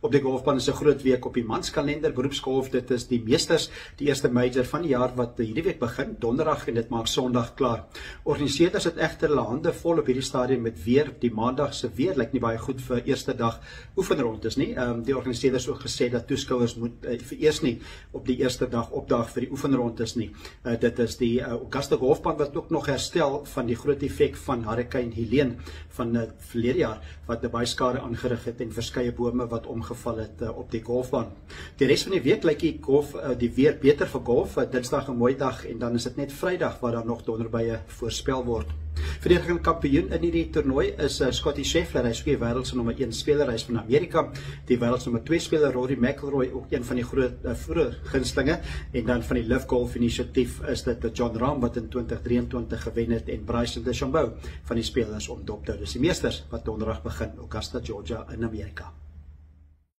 Op die golfbaan is 'n groot week op die manskalender. Beroepsgolf, dit is die meesters, die eerste major van die jaar wat hierdie week begin, donderdag, en dit maak sonderdag klaar. Organiseerders het egter hulle hande vol op hierdie stadium met weer. Die maandag se weer lyk nie baie goed vir eerste dag oefenrondes nie. Die organiseerders ook gesê dat toeskouers moet vir eers nie op die eerste dag opdaag vir die oefenrondes nie. Dit is die Augusta golfbaan wat ook nog herstel van die groot effek van Hurricane Helene van verlede jaar, wat baie skade aangerig het en verskeie bome wat omgeval het op die golfbaan. Die res van die week lyk die weer beter vir golf. Dinsdag 'n mooi dag en dan is dit net Vrydag waar daar nog donderbye voorspel word. Verdedigende kampioen in hierdie toernooi is Scottie Scheffler. Hy is die wêreld se nommer 1 speler, hy is van Amerika. Die wêreld se nommer 2 speler Rory McIlroy, ook een van die groot vroeë gunstelinge. En dan van die Live Golf Initiatief is dit John Rahm wat in 2023 gewen het en Bryson DeChambeau van die spelers om dop te hou. Dis die meesters wat donderdag begin, Augusta, Georgia in Amerika.